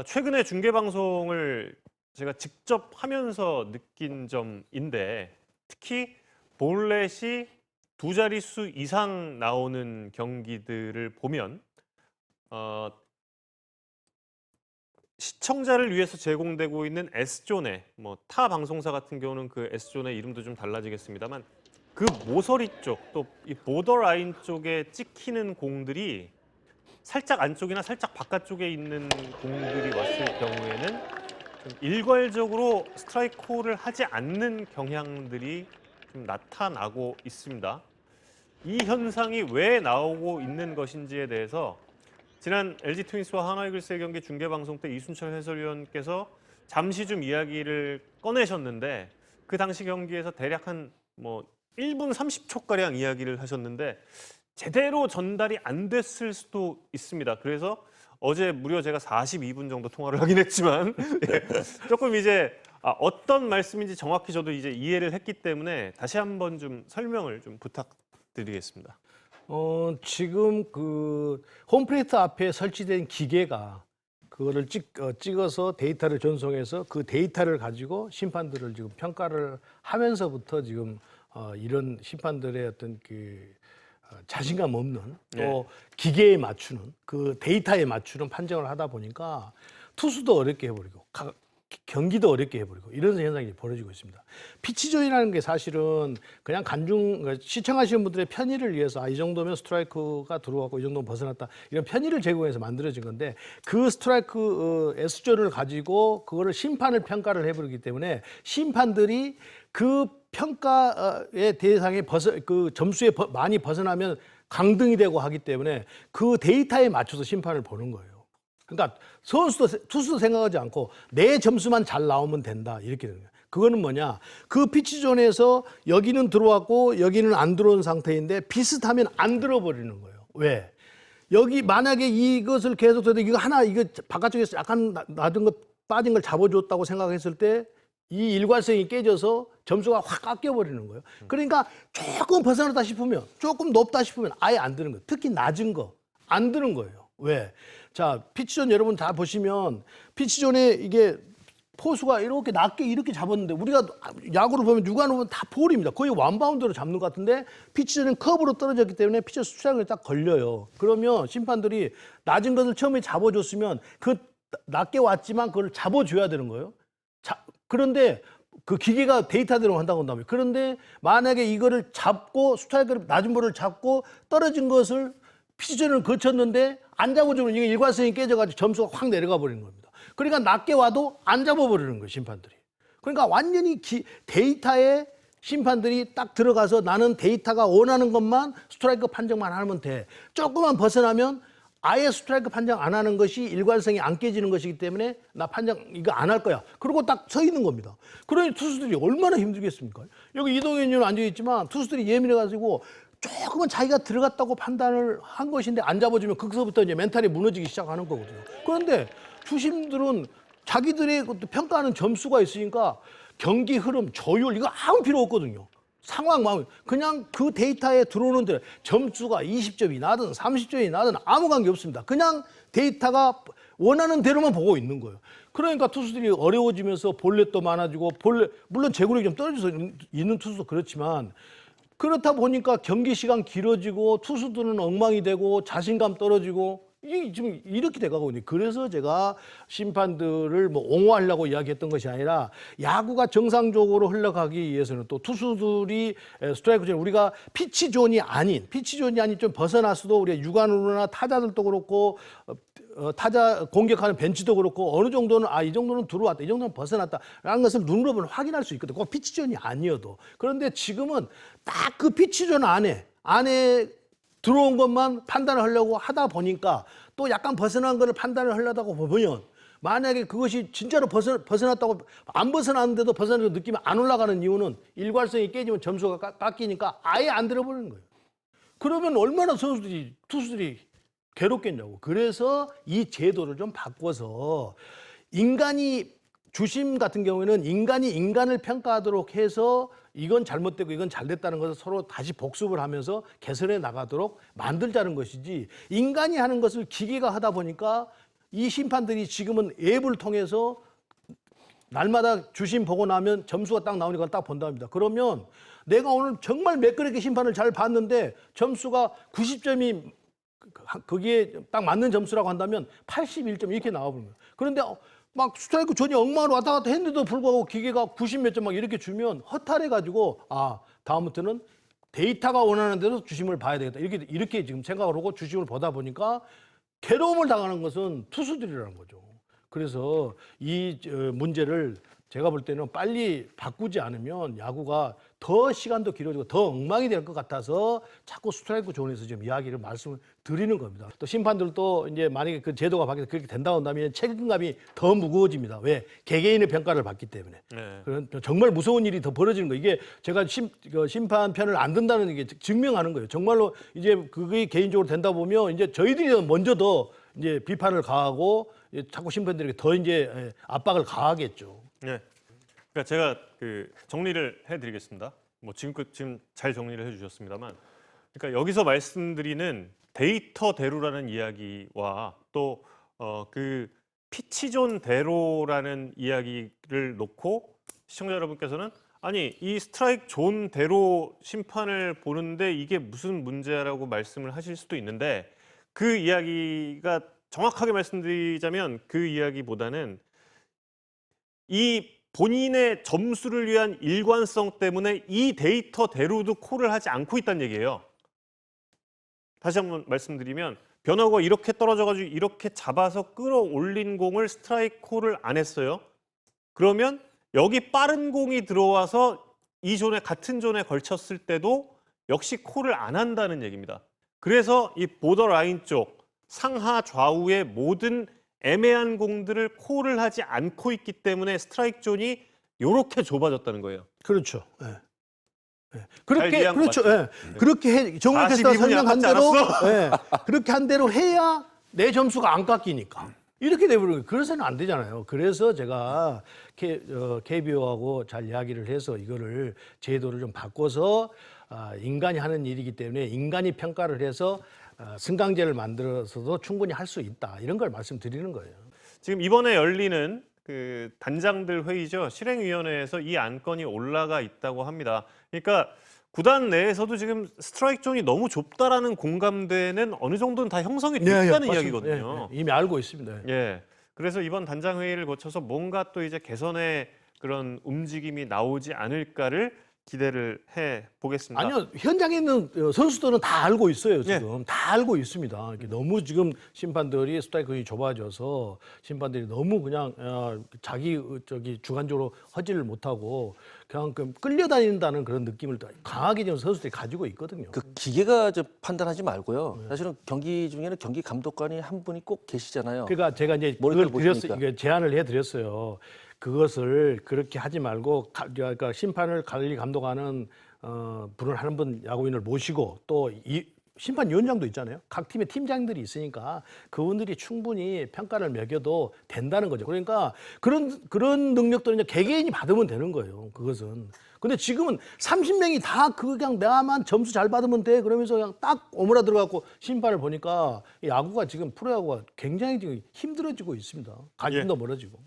최근에 중계 방송을 제가 직접 하면서 느낀 점인데 특히 볼넷이 두 자릿수 이상 나오는 경기들을 보면 어, 시청자를 위해서 제공되고 있는 S존의 타 방송사 같은 경우는 그 S존의 이름도 좀 달라지겠습니다만 그 모서리 쪽 또 이 보더라인 쪽에 찍히는 공들이 살짝 안쪽이나 살짝 바깥쪽에 있는 공들이 왔을 경우에는 좀 일괄적으로 스트라이크 콜을 하지 않는 경향들이 좀 나타나고 있습니다. 이 현상이 왜 나오고 있는 것인지에 대해서 지난 LG 트윈스와 하나 이글스의 경기 중계 방송 때 이순철 해설위원께서 잠시 좀 이야기를 꺼내셨는데 그 당시 경기에서 대략 한 1분 30초가량 이야기를 하셨는데 제대로 전달이 안 됐을 수도 있습니다. 그래서 어제 무려 제가 42분 정도 통화를 하긴 했지만 조금 이제 어떤 말씀인지 정확히 저도 이제 이해를 했기 때문에 다시 한번 좀 설명을 좀 부탁드리겠습니다. 지금 그 홈플레이트 앞에 설치된 기계가 그거를 찍어서 데이터를 전송해서 그 데이터를 가지고 심판들을 지금 평가를 하면서부터 지금 이런 심판들의 어떤 자신감 없는 또 기계에 맞추는 그 데이터에 맞추는 판정을 하다 보니까 투수도 어렵게 해버리고 경기도 어렵게 해버리고 이런 현상이 벌어지고 있습니다. 피치존이라는 게 사실은 그냥 시청하시는 분들의 편의를 위해서 이 정도면 스트라이크가 들어왔고 이 정도면 벗어났다 이런 편의를 제공해서 만들어진 건데 그 스트라이크 S존을 가지고 그거를 심판을 평가를 해버리기 때문에 심판들이 그 평가의 대상에 그 점수에 많이 벗어나면 강등이 되고 하기 때문에 그 데이터에 맞춰서 심판을 보는 거예요. 그러니까 투수도 생각하지 않고 내 점수만 잘 나오면 된다 이렇게 되는 거예요. 그거는 뭐냐? 그 피치존에서 여기는 들어왔고 여기는 안 들어온 상태인데 비슷하면 안 들어버리는 거예요. 왜? 여기 만약에 이것을 계속 해도 이거 바깥쪽에서 약간 낮은 거 빠진 걸 잡아줬다고 생각했을 때 이 일관성이 깨져서 점수가 확 깎여버리는 거예요. 그러니까 조금 벗어났다 싶으면 조금 높다 싶으면 아예 안 드는 거예요. 특히 낮은 거 안 드는 거예요. 왜? 자, 피치존 여러분 다 보시면 피치존에 이게 포수가 이렇게 낮게 이렇게 잡았는데 우리가 야구를 보면 육안으로 보면 다 볼입니다. 거의 원바운드로 잡는 것 같은데 피치존은 커브로 떨어졌기 때문에 피치존 수장을 딱 걸려요. 그러면 심판들이 낮은 것을 처음에 잡아줬으면 그 낮게 왔지만 그걸 잡아줘야 되는 거예요. 그런데 그 기계가 데이터대로 한다고 한다면 그런데 만약에 이거를 잡고 스트라이크를 낮은 볼을 잡고 떨어진 것을 피치존을 거쳤는데 안 잡아주면 이게 일관성이 깨져가지고 점수가 확 내려가 버리는 겁니다. 그러니까 낮게 와도 안 잡아버리는 거예요, 심판들이. 그러니까 완전히 데이터에 심판들이 딱 들어가서 나는 데이터가 원하는 것만 스트라이크 판정만 하면 돼. 조금만 벗어나면 아예 스트라이크 판정 안 하는 것이 일관성이 안 깨지는 것이기 때문에 나 판정 이거 안 할 거야. 그러고 딱 서 있는 겁니다. 그러니 투수들이 얼마나 힘들겠습니까? 여기 이동현 의원은 앉아있지만 투수들이 예민해가지고 조금은 자기가 들어갔다고 판단을 한 것인데 안 잡아주면 거기서부터 이제 멘탈이 무너지기 시작하는 거거든요. 그런데 주심들은 자기들의 평가하는 점수가 있으니까 경기 흐름, 조율 이거 아무 필요 없거든요. 상황 그냥 그 데이터에 들어오는 데 점수가 20점이 나든 30점이 나든 아무 관계 없습니다. 그냥 데이터가 원하는 대로만 보고 있는 거예요. 그러니까 투수들이 어려워지면서 볼넷도 많아지고 물론 제구력이 좀 떨어져서 있는 투수도 그렇지만 그렇다 보니까 경기 시간 길어지고 투수들은 엉망이 되고 자신감 떨어지고 이게 지금 이렇게 돼가고 있는데 그래서 제가 심판들을 옹호하려고 이야기했던 것이 아니라 야구가 정상적으로 흘러가기 위해서는 또 투수들이 스트라이크 존 우리가 피치존이 아닌 좀 벗어났어도 우리가 육안으로나 타자들도 그렇고 타자 공격하는 벤치도 그렇고 어느 정도는 이 정도는 들어왔다 이 정도는 벗어났다라는 것을 눈으로 보면 확인할 수 있거든. 꼭 피치존이 아니어도. 그런데 지금은 딱 그 피치존 안에 들어온 것만 판단을 하려고 하다 보니까 또 약간 벗어난 거를 판단을 하려다가 보면 만약에 그것이 진짜로 벗어났다고 안 벗어났는데도 벗어나는 느낌이 안 올라가는 이유는 일관성이 깨지면 점수가 깎이니까 아예 안 들어버리는 거예요. 그러면 얼마나 투수들이 괴롭겠냐고. 그래서 이 제도를 좀 바꿔서 주심 같은 경우에는 인간이 인간을 평가하도록 해서 이건 잘못되고 이건 잘됐다는 것을 서로 다시 복습을 하면서 개선해 나가도록 만들자는 것이지 인간이 하는 것을 기계가 하다 보니까 이 심판들이 지금은 앱을 통해서 날마다 주심 보고 나면 점수가 딱 나오니까 딱 본답니다. 그러면 내가 오늘 정말 매끄럽게 심판을 잘 봤는데 점수가 90점이 거기에 딱 맞는 점수라고 한다면 81점 이렇게 나와버린 거예요. 그런데 막 스트라이크 존이 엉망으로 왔다 갔다 했는데도 불구하고 기계가 90 몇 점 막 이렇게 주면 허탈해가지고 다음부터는 데이터가 원하는 대로 주심을 봐야 되겠다. 이렇게 지금 생각을 하고 주심을 보다 보니까 괴로움을 당하는 것은 투수들이라는 거죠. 그래서 이 문제를 제가 볼 때는 빨리 바꾸지 않으면 야구가 더 시간도 길어지고 더 엉망이 될 것 같아서 자꾸 스트라이크 존에서 지금 이야기를 말씀을 드리는 겁니다. 또 심판들도 이제 만약에 그 제도가 바뀌어서 그렇게 된다고 한다면 책임감이 더 무거워집니다. 왜? 개개인의 평가를 받기 때문에. 네. 그런 정말 무서운 일이 더 벌어지는 거예요. 이게 제가 심판 편을 안 든다는 게 증명하는 거예요. 정말로 이제 그게 개인적으로 된다 보면 이제 저희들이 먼저 더 이제 비판을 가하고 자꾸 심판들에게 더 이제 압박을 가하겠죠. 네. 그러니까 제가 정리를 해드리겠습니다. 뭐 지금 잘 정리를 해주셨습니다만, 그러니까 여기서 말씀드리는 데이터대로라는 이야기와 또 그 피치존대로라는 이야기를 놓고 시청자 여러분께서는 아니 이 스트라이크 존대로 심판을 보는데 이게 무슨 문제라고 말씀을 하실 수도 있는데 그 이야기가 정확하게 말씀드리자면 그 이야기보다는 이 본인의 점수를 위한 일관성 때문에 이 데이터대로도 콜을 하지 않고 있다는 얘기예요. 다시 한번 말씀드리면 변화구가 이렇게 떨어져가지고 이렇게 잡아서 끌어올린 공을 스트라이크 콜을 안 했어요. 그러면 여기 빠른 공이 들어와서 이 존에 같은 존에 걸쳤을 때도 역시 콜을 안 한다는 얘기입니다. 그래서 이 보더라인 쪽 상하 좌우의 모든 애매한 공들을 콜을 하지 않고 있기 때문에 스트라이크 존이 이렇게 좁아졌다는 거예요. 그렇죠. 예. 잘 이해한 것 그렇죠. 예. 그렇게 정말 캐스터 42분이 설명한 아깝지 대로 않았어? 예. 그렇게 한 대로 해야 내 점수가 안 깎이니까. 이렇게 돼버리는 거예요. 그래서는 안 되잖아요. 그래서 제가 KBO하고 잘 이야기를 해서 이거를 제도를 좀 바꿔서 인간이 하는 일이기 때문에 인간이 평가를 해서 승강제를 만들어서도 충분히 할 수 있다. 이런 걸 말씀드리는 거예요. 지금 이번에 열리는 그 단장들 회의죠. 실행위원회에서 이 안건이 올라가 있다고 합니다. 그러니까 구단 내에서도 지금 스트라이크 존이 너무 좁다라는 공감대는 어느 정도는 다 형성이 됐다는 이야기거든요. 이미 알고 있습니다. 예. 그래서 이번 단장 회의를 거쳐서 뭔가 또 이제 개선의 그런 움직임이 나오지 않을까를 기대를 해 보겠습니다. 아니요, 현장에 있는 선수들은 다 알고 있어요. 지금 다 알고 있습니다. 너무 지금 심판들이 스트라이크가 좁아져서 심판들이 너무 그냥 자기 주관적으로 허지를 못하고 그냥 끌려다닌다는 그런 느낌을 강하게 지금 선수들이 가지고 있거든요. 그 기계가 판단하지 말고요. 사실은 경기 중에는 경기 감독관이 한 분이 꼭 계시잖아요. 그러니까 제가 이제 모니터를 그걸 보시니까. 이게 제안을 해드렸어요. 그것을 그렇게 하지 말고 그러니까 심판을 관리 감독하는 분을 한 분 야구인을 모시고 또 이 심판위원장도 있잖아요. 각 팀의 팀장들이 있으니까 그분들이 충분히 평가를 매겨도 된다는 거죠. 그러니까 그런 능력들은 이제 개개인이 받으면 되는 거예요. 그것은. 근데 지금은 30명이 다 그냥 내가만 점수 잘 받으면 돼. 그러면서 그냥 딱 오므라들어갖고 심판을 보니까 이 야구가 지금 프로야구가 굉장히 지금 힘들어지고 있습니다. 관심도 멀어지고.